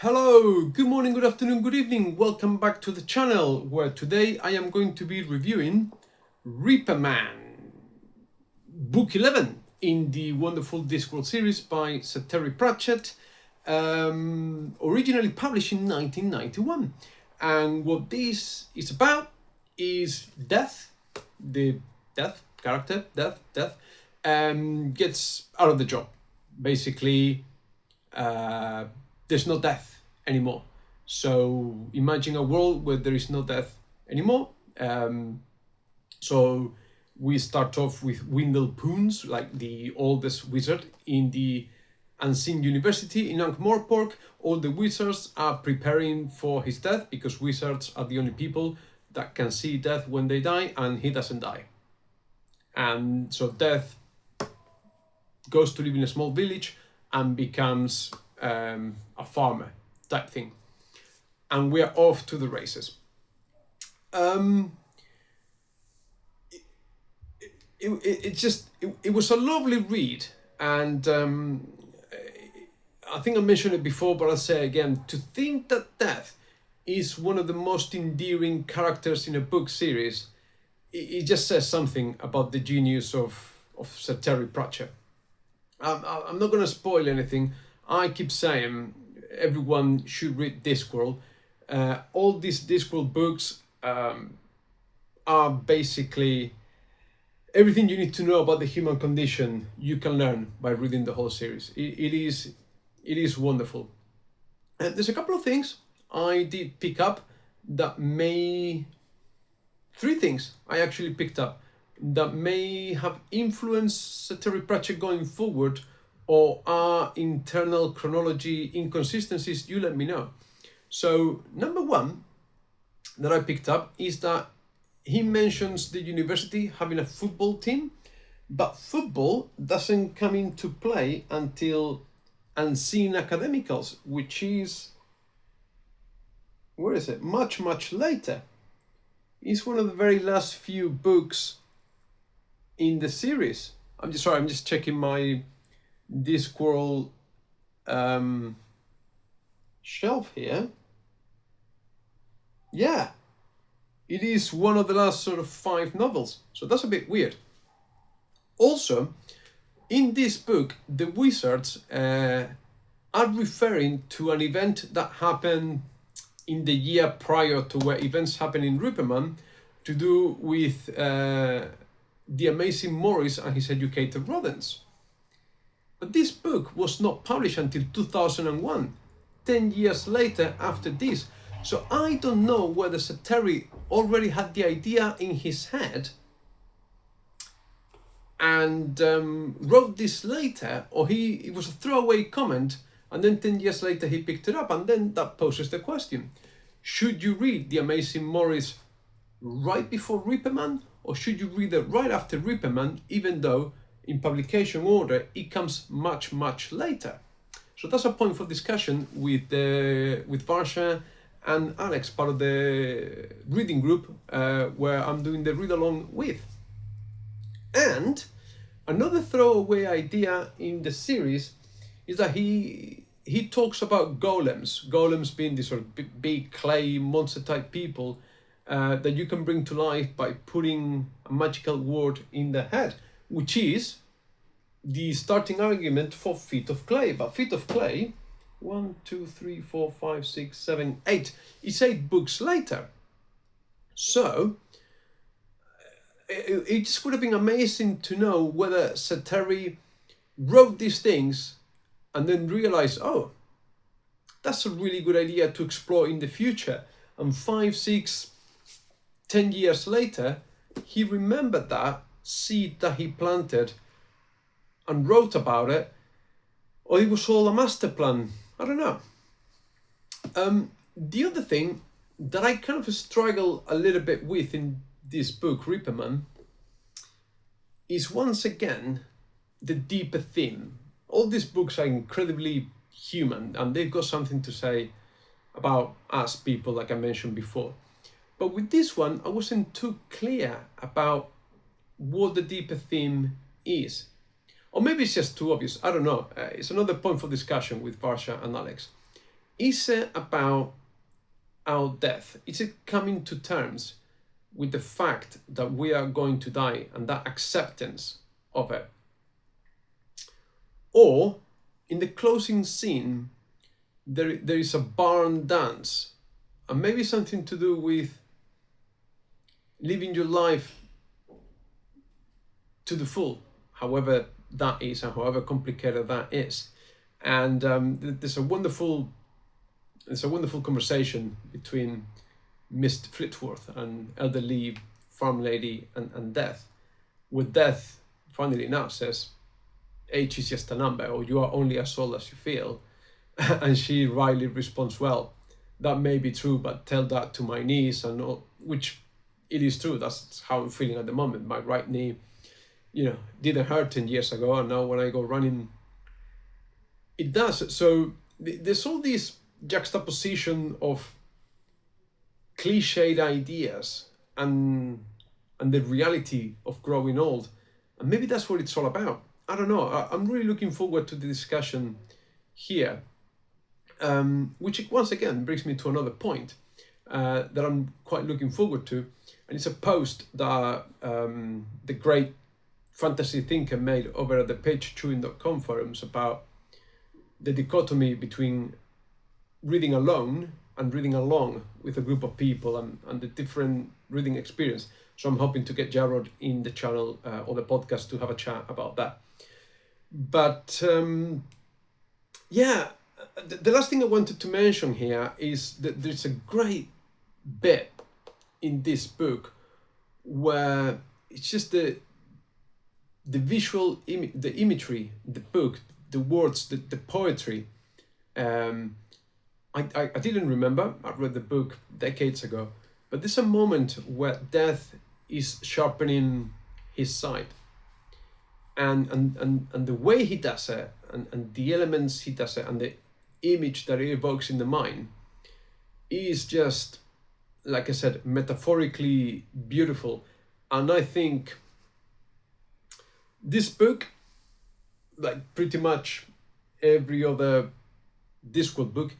Hello, good morning, good afternoon, good evening. Welcome back to the channel where today I am going to be reviewing Reaper Man, book 11 in the wonderful Discworld series by Terry Pratchett, originally published in 1991. And what this is about is death, the death character, death, gets out of the job. Basically, there's no death anymore. So imagine a world where there is no death anymore. So we start off with Wendell Poons, like the oldest wizard in the Unseen University in Ankh-Morpork. All the wizards are preparing for his death because wizards are the only people that can see death when they die, and he doesn't die. And so death goes to live in a small village and becomes a farmer type thing, and we're off to the races. It was a lovely read, and I think I mentioned it before, but I'll say again, to think that death is one of the most endearing characters in a book series, it just says something about the genius of Sir Terry Pratchett. I'm not going to spoil anything. I keep saying everyone should read Discworld. All these Discworld books are basically everything you need to know about the human condition. You can learn by reading the whole series. It is wonderful. And there's a couple of things I did pick up three things I actually picked up that may have influenced Terry Pratchett going forward, or are internal chronology inconsistencies. You let me know. So number one that I picked up is that he mentions the university having a football team, but football doesn't come into play until Unseen Academicals, which is, where is it? Much later. It's one of the very last few books in the series. I'm just checking my Discworld shelf here. Yeah, it is one of the last sort of 5 novels, so that's a bit weird. Also, in this book, the wizards are referring to an event that happened in the year prior to where events happen in Reaper Man, to do with the amazing Morris and his educated rodents. But this book was not published until 2001, 10 years later after this. So I don't know whether Sir Terry already had the idea in his head and wrote this later, or it was a throwaway comment, and then 10 years later he picked it up, and then that poses the question: should you read The Amazing Morris right before Reaper Man, or should you read it right after Reaper Man, even though in publication order it comes much later? So that's a point for discussion with Varsha and Alex, part of the reading group where I'm doing the read along with. And another throwaway idea in the series is that he talks about golems being these sort of big clay monster type people that you can bring to life by putting a magical word in their head, which is the starting argument for Feet of Clay. But Feet of Clay, 1, 2, 3, 4, 5, 6, 7, 8, it's 8 books later. So it just would have been amazing to know whether Sir Terry wrote these things and then realized, oh, that's a really good idea to explore in the future. And 5, 6, 10 years later, he remembered that seed that he planted and wrote about it, or it was all a master plan. I don't know. The other thing that I kind of struggle a little bit with in this book, Reaper Man, is once again the deeper theme. All these books are incredibly human, and they've got something to say about us people, like I mentioned before. But with this one, I wasn't too clear about what the deeper theme is. Or maybe it's just too obvious. I don't know. It's another point for discussion with Varsha and Alex. Is it about our death? Is it coming to terms with the fact that we are going to die and that acceptance of it? Or in the closing scene, there is a barn dance, and maybe something to do with living your life to the full, however that is and however complicated that is. And there's a wonderful conversation between Mr. Flitworth and elderly farm lady and Death, where Death, funnily enough, says age is just a number, or you are only as old as you feel. And she wryly responds, well, that may be true, but tell that to my knees, and all, which it is true. That's how I'm feeling at the moment. My right knee, didn't hurt 10 years ago, and now when I go running, it does. So there's all this juxtaposition of cliched ideas and the reality of growing old, and maybe that's what it's all about. I don't know. I'm really looking forward to the discussion here, which once again brings me to another point that I'm quite looking forward to, and it's a post that the great fantasy thinker made over at the pagechewing.com forums about the dichotomy between reading alone and reading along with a group of people, and the different reading experience. So I'm hoping to get Jarrod in the channel or the podcast to have a chat about that. But the last thing I wanted to mention here is that there's a great bit in this book where it's just the visual, the imagery, the book, the words, the poetry. I didn't remember. I read the book decades ago, but there's a moment where Death is sharpening his scythe, and the way he does it, and the elements he does it, and the image that it evokes in the mind is just, like I said, metaphorically beautiful. And I think this book, like pretty much every other Discworld book,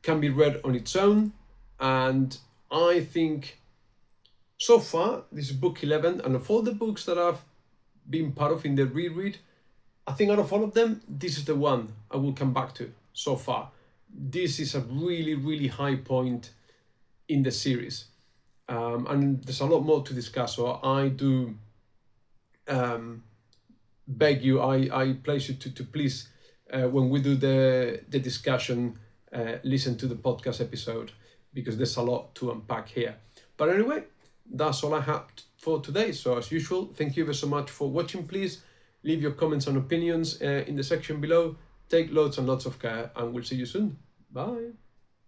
can be read on its own. And I think so far, this is book 11, and of all the books that I've been part of in the reread, I think out of all of them, this is the one I will come back to so far. This is a really, really high point in the series. And there's a lot more to discuss, so I do beg you, I place you to please, when we do the discussion, listen to the podcast episode, because there's a lot to unpack here. But anyway, that's all I have for today. So as usual, thank you very so much for watching. Please leave your comments and opinions in the section below. Take loads and lots of care, and we'll see you soon. Bye.